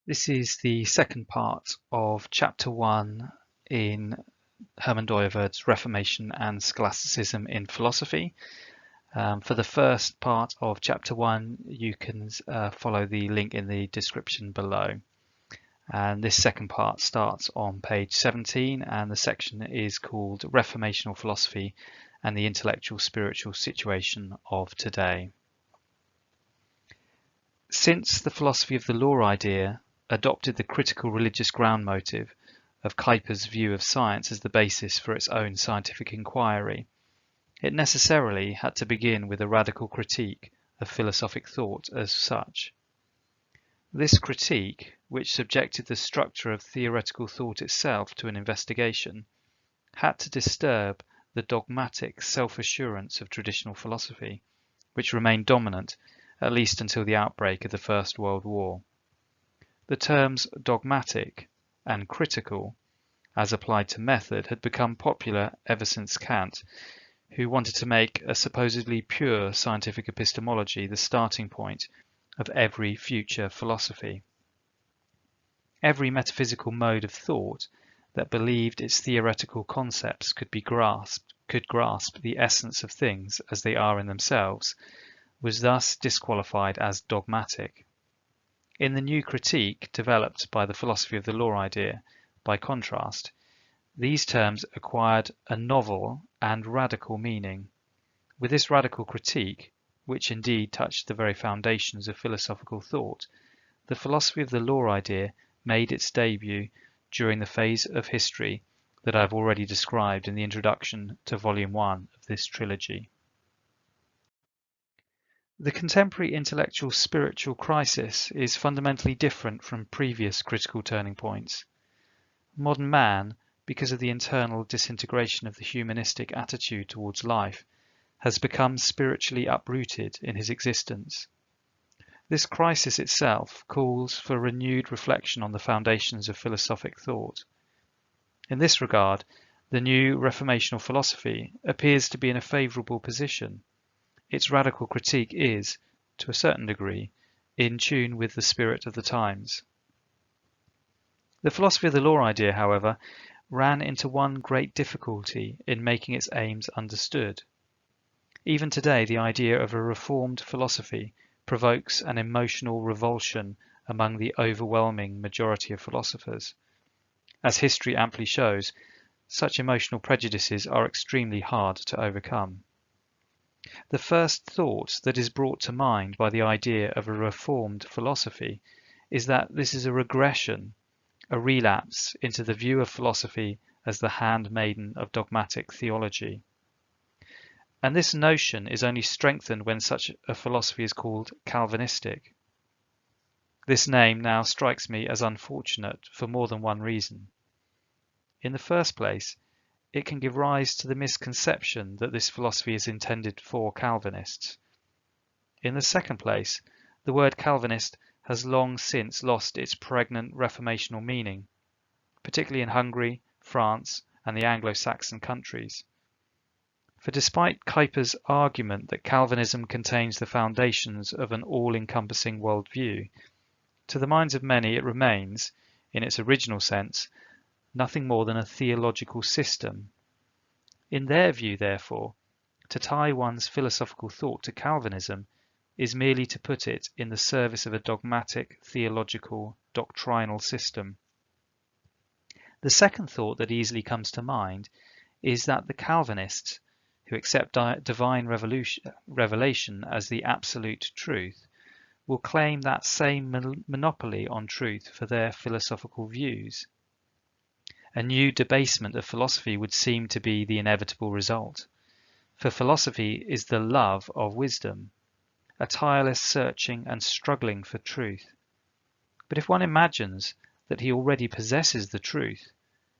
This is the second part of Chapter 1 in Herman Dooyeweerd's Reformation and Scholasticism in Philosophy. For the first part of Chapter 1, you can follow the link in the description below. And this second part starts on page 17, and the section is called Reformational Philosophy and the Intellectual Spiritual Situation of Today. Since the philosophy of the law idea adopted the critical religious ground motive of Kuyper's view of science as the basis for its own scientific inquiry, it necessarily had to begin with a radical critique of philosophic thought as such. This critique, which subjected the structure of theoretical thought itself to an investigation, had to disturb the dogmatic self-assurance of traditional philosophy, which remained dominant at least until the outbreak of the First World War. The terms dogmatic and critical, as applied to method, had become popular ever since Kant, who wanted to make a supposedly pure scientific epistemology the starting point of every future philosophy. Every metaphysical mode of thought that believed its theoretical concepts could grasp the essence of things as they are in themselves, was thus disqualified as dogmatic. In the new critique developed by the philosophy of the law idea, by contrast, these terms acquired a novel and radical meaning. With this radical critique, which indeed touched the very foundations of philosophical thought, the philosophy of the law idea made its debut during the phase of history that I have already described in the introduction to Volume 1 of this trilogy. The contemporary intellectual spiritual crisis is fundamentally different from previous critical turning points. Modern man, because of the internal disintegration of the humanistic attitude towards life, has become spiritually uprooted in his existence. This crisis itself calls for renewed reflection on the foundations of philosophic thought. In this regard, the new Reformational philosophy appears to be in a favourable position. Its radical critique is, to a certain degree, in tune with the spirit of the times. The philosophy of the law idea, however, ran into one great difficulty in making its aims understood. Even today, the idea of a reformed philosophy provokes an emotional revulsion among the overwhelming majority of philosophers. As history amply shows, such emotional prejudices are extremely hard to overcome. The first thought that is brought to mind by the idea of a reformed philosophy is that this is a regression, a relapse into the view of philosophy as the handmaiden of dogmatic theology. And this notion is only strengthened when such a philosophy is called Calvinistic. This name now strikes me as unfortunate for more than one reason. In the first place, it can give rise to the misconception that this philosophy is intended for Calvinists. In the second place, the word Calvinist has long since lost its pregnant reformational meaning, particularly in Hungary, France, and the Anglo-Saxon countries. For despite Kuyper's argument that Calvinism contains the foundations of an all-encompassing worldview, to the minds of many it remains, in its original sense, nothing more than a theological system. In their view, therefore, to tie one's philosophical thought to Calvinism is merely to put it in the service of a dogmatic, theological, doctrinal system. The second thought that easily comes to mind is that the Calvinists, who accept divine revelation as the absolute truth, will claim that same monopoly on truth for their philosophical views. A new debasement of philosophy would seem to be the inevitable result, for philosophy is the love of wisdom, a tireless searching and struggling for truth. But if one imagines that he already possesses the truth,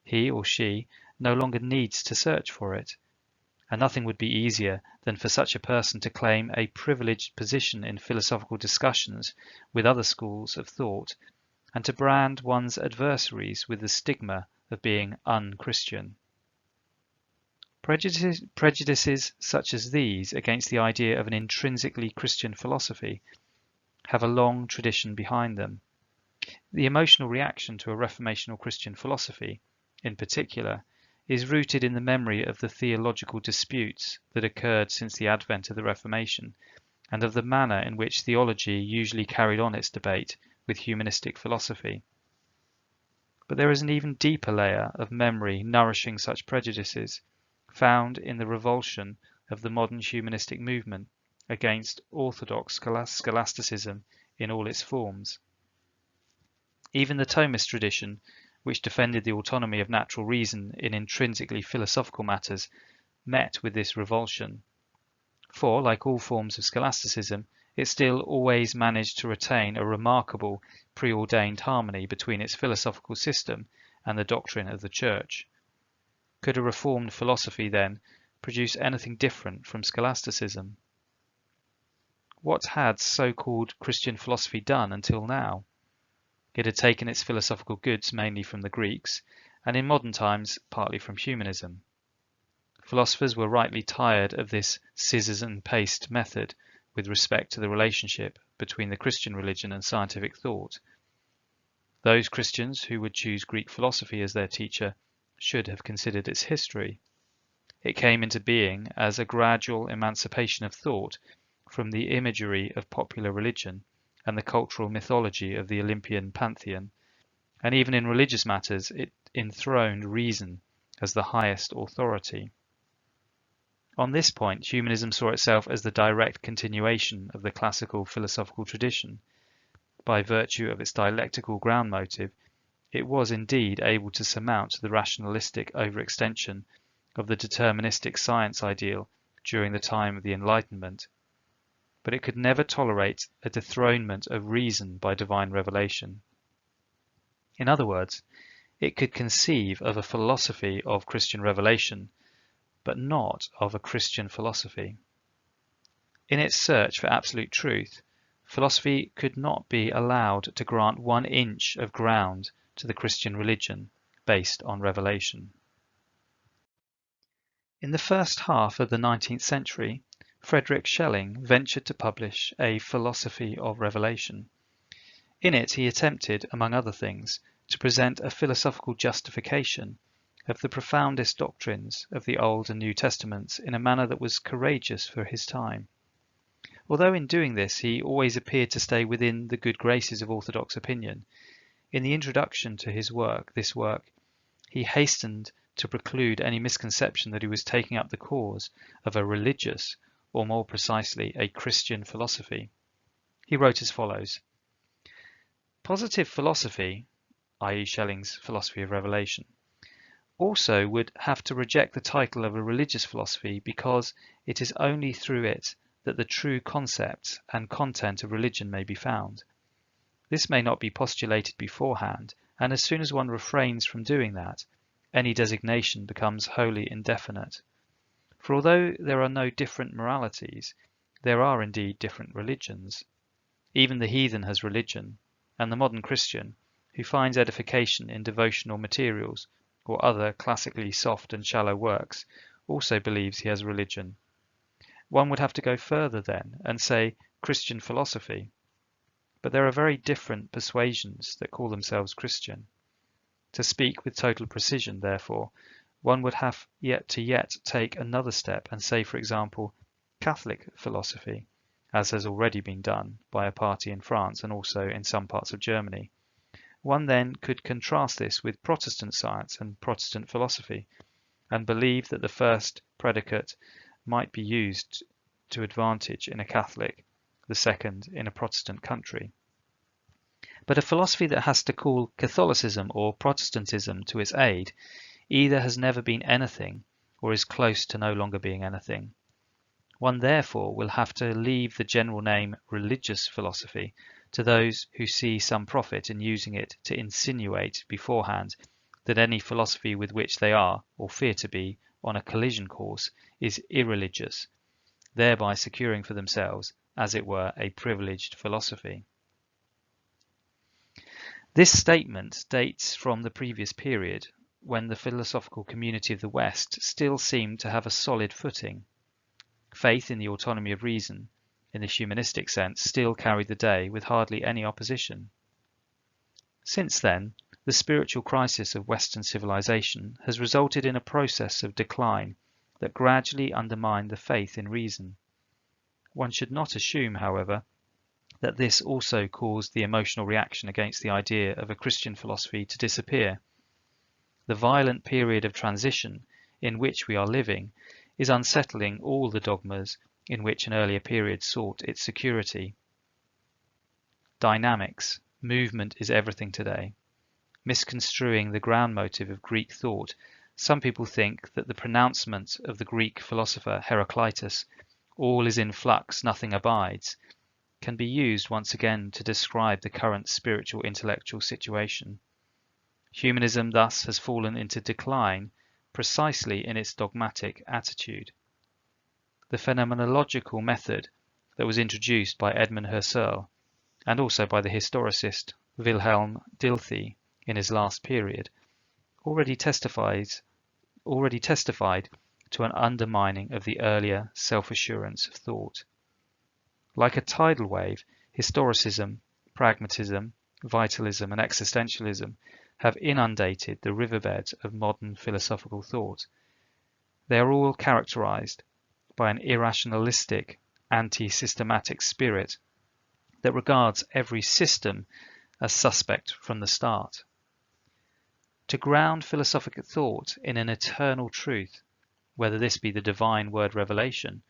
he or she no longer needs to search for it, and nothing would be easier than for such a person to claim a privileged position in philosophical discussions with other schools of thought, and to brand one's adversaries with the stigma of being unchristian. Prejudices such as these against the idea of an intrinsically Christian philosophy have a long tradition behind them. The emotional reaction to a reformational Christian philosophy, in particular, is rooted in the memory of the theological disputes that occurred since the advent of the Reformation, and of the manner in which theology usually carried on its debate with humanistic philosophy. But there is an even deeper layer of memory nourishing such prejudices, found in the revulsion of the modern humanistic movement against orthodox scholasticism in all its forms. Even the Thomist tradition, which defended the autonomy of natural reason in intrinsically philosophical matters, met with this revulsion. For, like all forms of scholasticism, it still always managed to retain a remarkable preordained harmony between its philosophical system and the doctrine of the Church. Could a reformed philosophy, then, produce anything different from scholasticism? What had so-called Christian philosophy done until now? It had taken its philosophical goods mainly from the Greeks, and in modern times partly from humanism. Philosophers were rightly tired of this scissors and paste method with respect to the relationship between the Christian religion and scientific thought. Those Christians who would choose Greek philosophy as their teacher should have considered its history. It came into being as a gradual emancipation of thought from the imagery of popular religion and the cultural mythology of the Olympian pantheon, and even in religious matters it enthroned reason as the highest authority. On this point, humanism saw itself as the direct continuation of the classical philosophical tradition. By virtue of its dialectical ground motive, it was indeed able to surmount the rationalistic overextension of the deterministic science ideal during the time of the Enlightenment, but it could never tolerate a dethronement of reason by divine revelation. In other words, it could conceive of a philosophy of Christian revelation, but not of a Christian philosophy. In its search for absolute truth, philosophy could not be allowed to grant 1 inch of ground to the Christian religion based on revelation. In the first half of the 19th century, Frederick Schelling ventured to publish a philosophy of revelation. In it he attempted, among other things, to present a philosophical justification of the profoundest doctrines of the Old and New Testaments in a manner that was courageous for his time. Although in doing this he always appeared to stay within the good graces of orthodox opinion, in the introduction to his work, he hastened to preclude any misconception that he was taking up the cause of a religious, or more precisely, a Christian philosophy. He wrote as follows: "Positive philosophy, i.e. Schelling's philosophy of revelation, also would have to reject the title of a religious philosophy because it is only through it that the true concepts and content of religion may be found. This may not be postulated beforehand, and as soon as one refrains from doing that, any designation becomes wholly indefinite. For although there are no different moralities, there are indeed different religions. Even the heathen has religion, and the modern Christian, who finds edification in devotional materials or other classically soft and shallow works, also believes he has religion. One would have to go further then and say Christian philosophy. But there are very different persuasions that call themselves Christian. To speak with total precision, therefore, one would have yet to take another step and say, for example, Catholic philosophy, as has already been done by a party in France and also in some parts of Germany. One then could contrast this with Protestant science and Protestant philosophy, and believe that the first predicate might be used to advantage in a Catholic, the second in a Protestant country. But a philosophy that has to call Catholicism or Protestantism to its aid either has never been anything or is close to no longer being anything. One therefore will have to leave the general name religious philosophy to those who see some profit in using it to insinuate beforehand that any philosophy with which they are, or fear to be, on a collision course is irreligious, thereby securing for themselves, as it were, a privileged philosophy. This statement dates from the previous period, when the philosophical community of the West still seemed to have a solid footing. Faith in the autonomy of reason, in the humanistic sense, still carried the day with hardly any opposition. Since then, the spiritual crisis of Western civilization has resulted in a process of decline that gradually undermined the faith in reason. One should not assume, however, that this also caused the emotional reaction against the idea of a Christian philosophy to disappear. The violent period of transition in which we are living is unsettling all the dogmas in which an earlier period sought its security. Dynamics, movement is everything today. Misconstruing the ground motive of Greek thought, some people think that the pronouncement of the Greek philosopher Heraclitus, "all is in flux, nothing abides," can be used once again to describe the current spiritual intellectual situation. Humanism thus has fallen into decline precisely in its dogmatic attitude. The phenomenological method that was introduced by Edmund Husserl and also by the historicist Wilhelm Dilthey in his last period already testified to an undermining of the earlier self-assurance of thought. Like a tidal wave, historicism, pragmatism, vitalism, and existentialism have inundated the riverbed of modern philosophical thought. They are all characterized by an irrationalistic, anti-systematic spirit that regards every system as suspect from the start. To ground philosophical thought in an eternal truth, whether this be the divine word revelation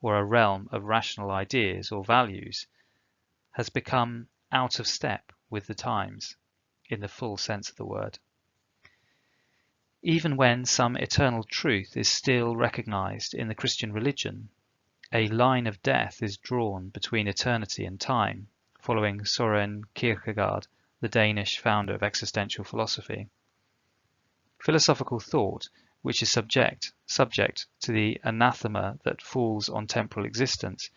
or a realm of rational ideas or values, has become out of step with the times, in the full sense of the word. Even when some eternal truth is still recognized in the Christian religion, a line of death is drawn between eternity and time, following Søren Kierkegaard, the Danish founder of existential philosophy. Philosophical thought, which is subject to the anathema that falls on temporal existence,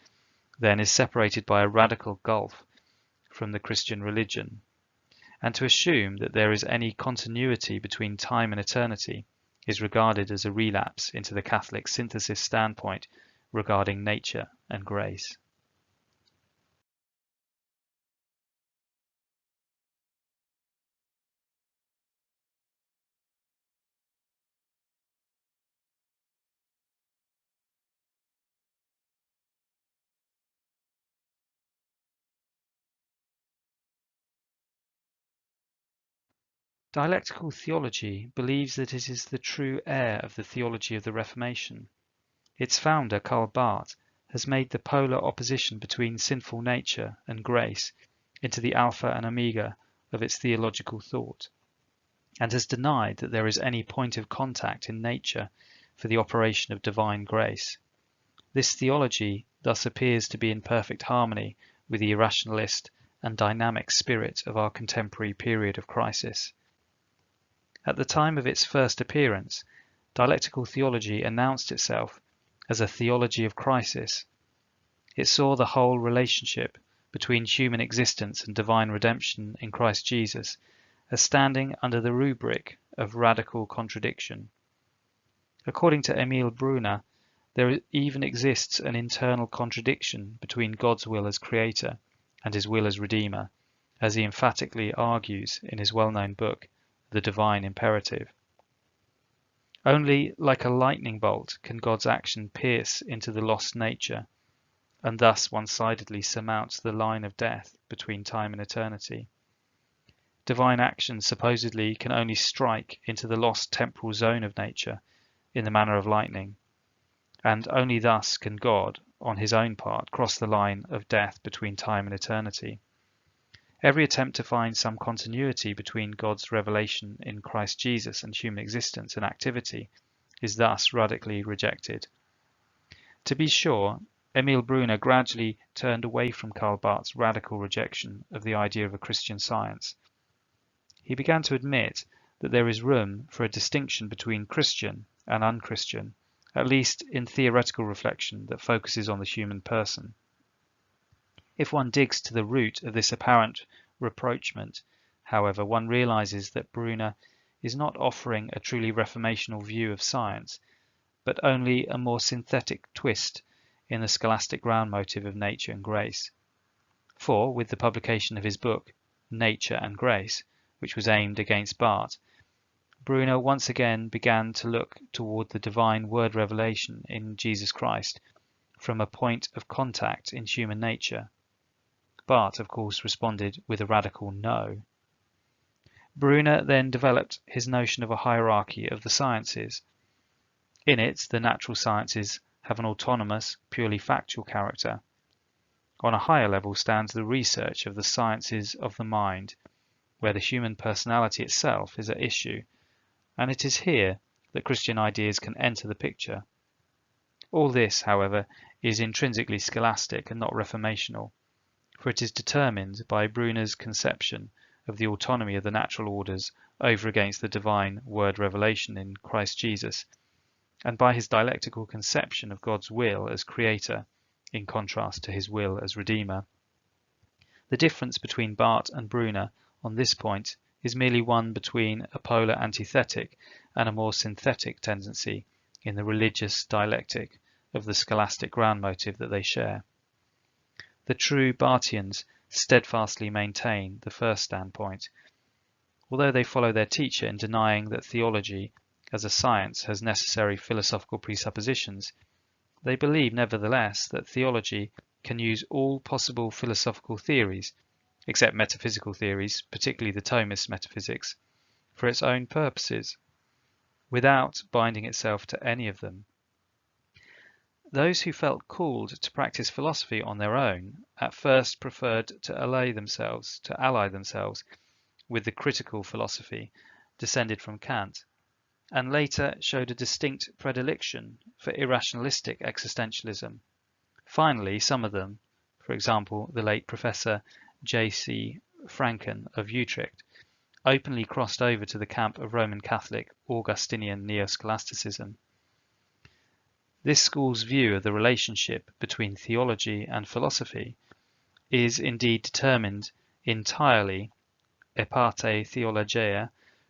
then is separated by a radical gulf from the Christian religion. And to assume that there is any continuity between time and eternity is regarded as a relapse into the Catholic synthesis standpoint regarding nature and grace. Dialectical theology believes that it is the true heir of the theology of the Reformation. Its founder, Karl Barth, has made the polar opposition between sinful nature and grace into the alpha and omega of its theological thought, and has denied that there is any point of contact in nature for the operation of divine grace. This theology thus appears to be in perfect harmony with the irrationalist and dynamic spirit of our contemporary period of crisis. At the time of its first appearance, dialectical theology announced itself as a theology of crisis. It saw the whole relationship between human existence and divine redemption in Christ Jesus as standing under the rubric of radical contradiction. According to Emil Brunner, there even exists an internal contradiction between God's will as creator and his will as redeemer, as he emphatically argues in his well-known book, The Divine Imperative. Only like a lightning bolt can God's action pierce into the lost nature, and thus one-sidedly surmount the line of death between time and eternity. Divine action supposedly can only strike into the lost temporal zone of nature in the manner of lightning, and only thus can God, on his own part, cross the line of death between time and eternity. Every attempt to find some continuity between God's revelation in Christ Jesus and human existence and activity is thus radically rejected. To be sure, Emil Brunner gradually turned away from Karl Barth's radical rejection of the idea of a Christian science. He began to admit that there is room for a distinction between Christian and unchristian, at least in theoretical reflection that focuses on the human person. If one digs to the root of this apparent rapprochement, however, one realizes that Brunner is not offering a truly reformational view of science, but only a more synthetic twist in the scholastic ground motive of nature and grace. For, with the publication of his book, Nature and Grace, which was aimed against Barth, Brunner once again began to look toward the divine word revelation in Jesus Christ from a point of contact in human nature. Barth, of course, responded with a radical no. Brunner then developed his notion of a hierarchy of the sciences. In it, the natural sciences have an autonomous, purely factual character. On a higher level stands the research of the sciences of the mind, where the human personality itself is at issue, and it is here that Christian ideas can enter the picture. All this, however, is intrinsically scholastic and not reformational, for it is determined by Brunner's conception of the autonomy of the natural orders over against the divine word revelation in Christ Jesus, and by his dialectical conception of God's will as creator, in contrast to his will as redeemer. The difference between Barth and Brunner on this point is merely one between a polar antithetic and a more synthetic tendency in the religious dialectic of the scholastic ground motive that they share. The true Barthians steadfastly maintain the first standpoint, although they follow their teacher in denying that theology as a science has necessary philosophical presuppositions. They believe, nevertheless, that theology can use all possible philosophical theories, except metaphysical theories, particularly the Thomist metaphysics, for its own purposes, without binding itself to any of them. Those who felt called to practice philosophy on their own at first preferred to ally themselves with the critical philosophy descended from Kant, and later showed a distinct predilection for irrationalistic existentialism. Finally, some of them, for example the late Professor J.C. Franken of Utrecht, openly crossed over to the camp of Roman Catholic Augustinian neo-scholasticism. This school's view of the relationship between theology and philosophy is indeed determined entirely e parte theologiae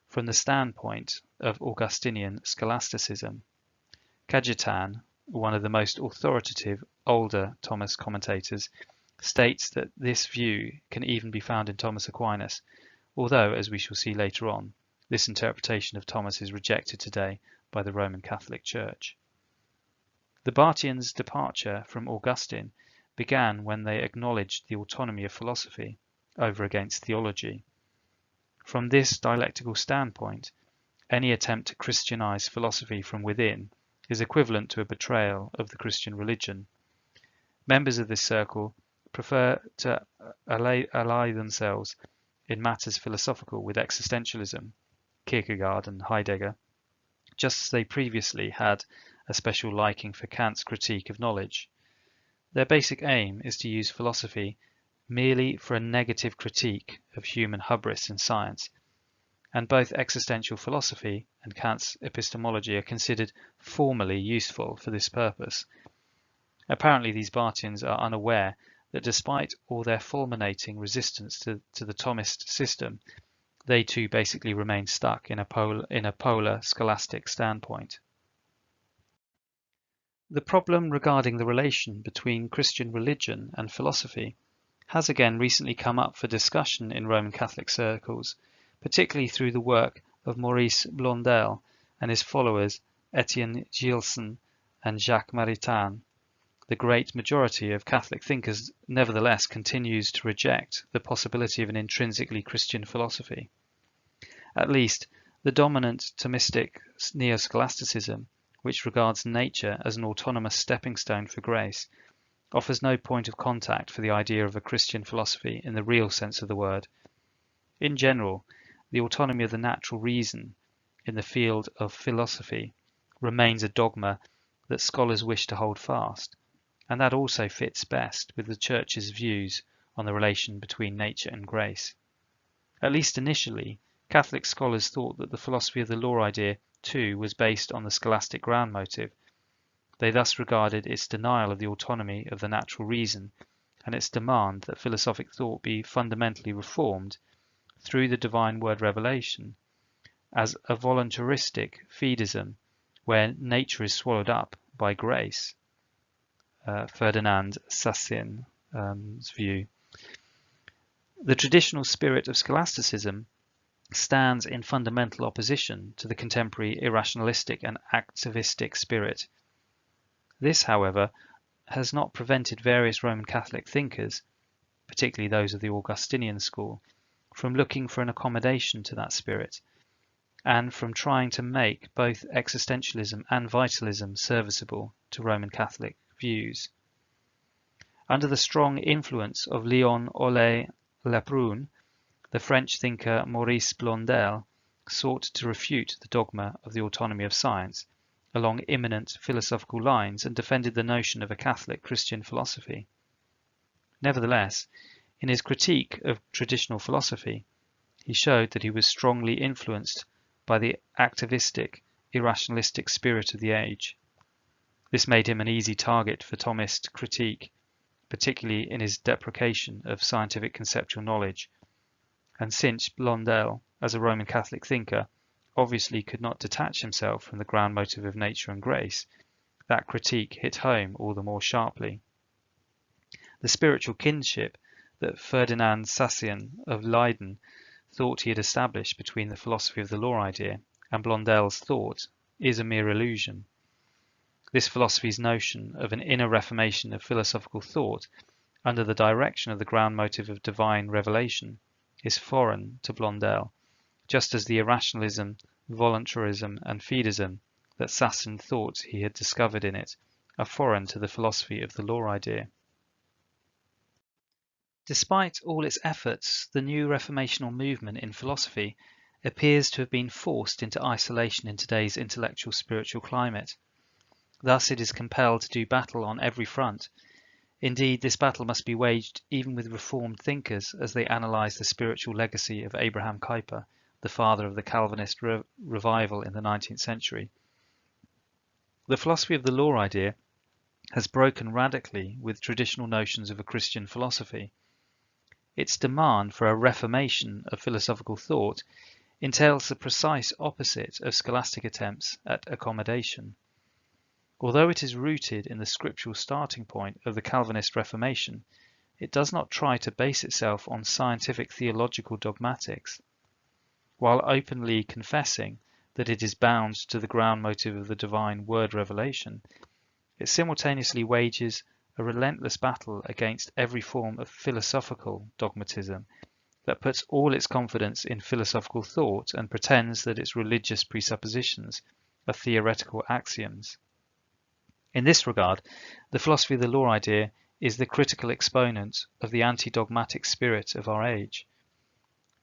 from the standpoint of Augustinian scholasticism. Cajetan, one of the most authoritative older Thomas commentators, states that this view can even be found in Thomas Aquinas, although, as we shall see later on, this interpretation of Thomas is rejected today by the Roman Catholic Church. The Barthians' departure from Augustine began when they acknowledged the autonomy of philosophy over against theology. From this dialectical standpoint, any attempt to Christianize philosophy from within is equivalent to a betrayal of the Christian religion. Members of this circle prefer to ally themselves in matters philosophical with existentialism, Kierkegaard and Heidegger, just as they previously had a special liking for Kant's critique of knowledge. Their basic aim is to use philosophy merely for a negative critique of human hubris in science, and both existential philosophy and Kant's epistemology are considered formally useful for this purpose. Apparently these Barthians are unaware that despite all their fulminating resistance to the Thomist system, they too basically remain stuck in a polar scholastic standpoint. The problem regarding the relation between Christian religion and philosophy has again recently come up for discussion in Roman Catholic circles, particularly through the work of Maurice Blondel and his followers Etienne Gilson and Jacques Maritain. The great majority of Catholic thinkers nevertheless continues to reject the possibility of an intrinsically Christian philosophy. At least, the dominant Thomistic neo-scholasticism, which regards nature as an autonomous stepping stone for grace, offers no point of contact for the idea of a Christian philosophy in the real sense of the word. In general, the autonomy of the natural reason in the field of philosophy remains a dogma that scholars wish to hold fast, and that also fits best with the Church's views on the relation between nature and grace. At least initially, Catholic scholars thought that the philosophy of the law idea too was based on the scholastic ground motive. They thus regarded its denial of the autonomy of the natural reason and its demand that philosophic thought be fundamentally reformed through the divine word revelation as a voluntaristic fideism where nature is swallowed up by grace. Ferdinand Sassin's view. The traditional spirit of scholasticism stands in fundamental opposition to the contemporary irrationalistic and activistic spirit. This, however, has not prevented various Roman Catholic thinkers, particularly those of the Augustinian school, from looking for an accommodation to that spirit, and from trying to make both existentialism and vitalism serviceable to Roman Catholic views. Under the strong influence of Léon Ole Lebrun, the French thinker Maurice Blondel sought to refute the dogma of the autonomy of science along imminent philosophical lines and defended the notion of a Catholic Christian philosophy. Nevertheless, in his critique of traditional philosophy, he showed that he was strongly influenced by the activistic, irrationalistic spirit of the age. This made him an easy target for Thomist critique, particularly in his deprecation of scientific conceptual knowledge. And since Blondel, as a Roman Catholic thinker, obviously could not detach himself from the ground motive of nature and grace, that critique hit home all the more sharply. The spiritual kinship that Ferdinand Sassian of Leiden thought he had established between the philosophy of the law idea and Blondel's thought is a mere illusion. This philosophy's notion of an inner reformation of philosophical thought under the direction of the ground motive of divine revelation is foreign to Blondel, just as the irrationalism, voluntarism, and fideism that Sassen thought he had discovered in it are foreign to the philosophy of the law idea. Despite all its efforts, the new reformational movement in philosophy appears to have been forced into isolation in today's intellectual spiritual climate. Thus it is compelled to do battle on every front. Indeed, this battle must be waged even with Reformed thinkers as they analyse the spiritual legacy of Abraham Kuyper, the father of the Calvinist Revival in the 19th century. The philosophy of the law idea has broken radically with traditional notions of a Christian philosophy. Its demand for a reformation of philosophical thought entails the precise opposite of scholastic attempts at accommodation. Although it is rooted in the scriptural starting point of the Calvinist Reformation, it does not try to base itself on scientific theological dogmatics. While openly confessing that it is bound to the ground motive of the divine word revelation, it simultaneously wages a relentless battle against every form of philosophical dogmatism that puts all its confidence in philosophical thought and pretends that its religious presuppositions are theoretical axioms. In this regard, the philosophy of the law idea is the critical exponent of the anti-dogmatic spirit of our age.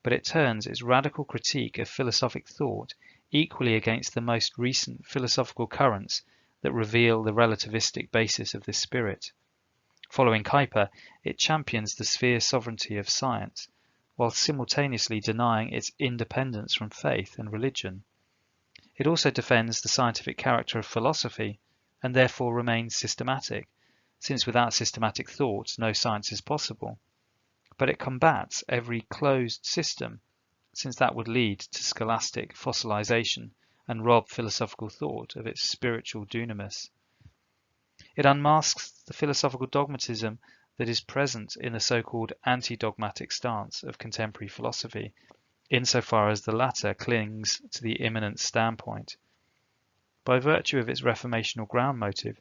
But it turns its radical critique of philosophic thought equally against the most recent philosophical currents that reveal the relativistic basis of this spirit. Following Kuyper, it champions the sphere sovereignty of science, while simultaneously denying its independence from faith and religion. It also defends the scientific character of philosophy, and therefore remains systematic, since without systematic thought no science is possible. But it combats every closed system, since that would lead to scholastic fossilization and rob philosophical thought of its spiritual dunamis. It unmasks the philosophical dogmatism that is present in the so-called anti-dogmatic stance of contemporary philosophy, insofar as the latter clings to the immanent standpoint. By virtue of its reformational ground motive,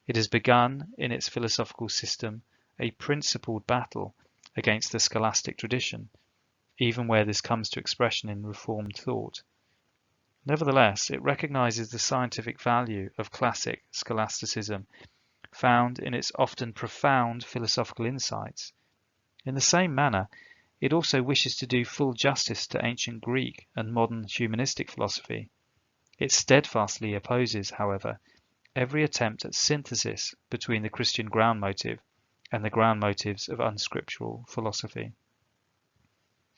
it has begun in its philosophical system a principled battle against the scholastic tradition, even where this comes to expression in Reformed thought. Nevertheless, it recognizes the scientific value of classic scholasticism, found in its often profound philosophical insights. In the same manner, it also wishes to do full justice to ancient Greek and modern humanistic philosophy. It steadfastly opposes, however, every attempt at synthesis between the Christian ground motive and the ground motives of unscriptural philosophy.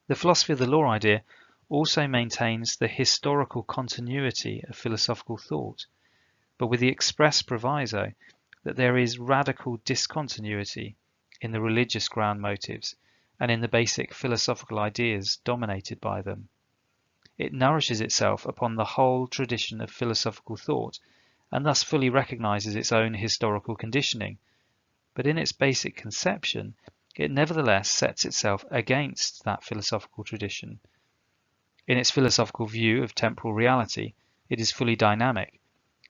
The philosophy of the law idea also maintains the historical continuity of philosophical thought, but with the express proviso that there is radical discontinuity in the religious ground motives and in the basic philosophical ideas dominated by them. It nourishes itself upon the whole tradition of philosophical thought and thus fully recognizes its own historical conditioning, but in its basic conception, it nevertheless sets itself against that philosophical tradition. In its philosophical view of temporal reality, it is fully dynamic,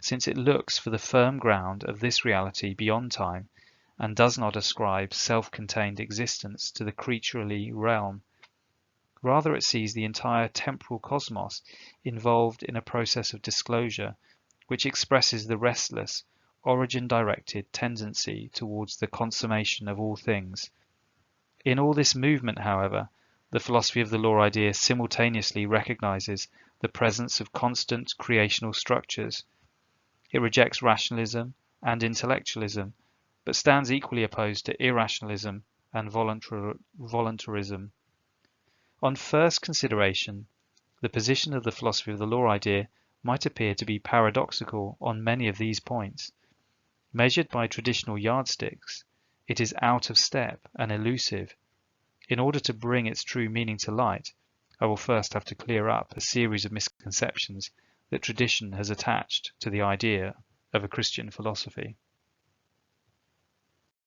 since it looks for the firm ground of this reality beyond time and does not ascribe self-contained existence to the creaturely realm. Rather, it sees the entire temporal cosmos involved in a process of disclosure, which expresses the restless, origin-directed tendency towards the consummation of all things. In all this movement, however, the philosophy of the law idea simultaneously recognizes the presence of constant creational structures. It rejects rationalism and intellectualism, but stands equally opposed to irrationalism and voluntarism. On first consideration, the position of the philosophy of the law idea might appear to be paradoxical on many of these points. Measured by traditional yardsticks, it is out of step and elusive. In order to bring its true meaning to light, I will first have to clear up a series of misconceptions that tradition has attached to the idea of a Christian philosophy.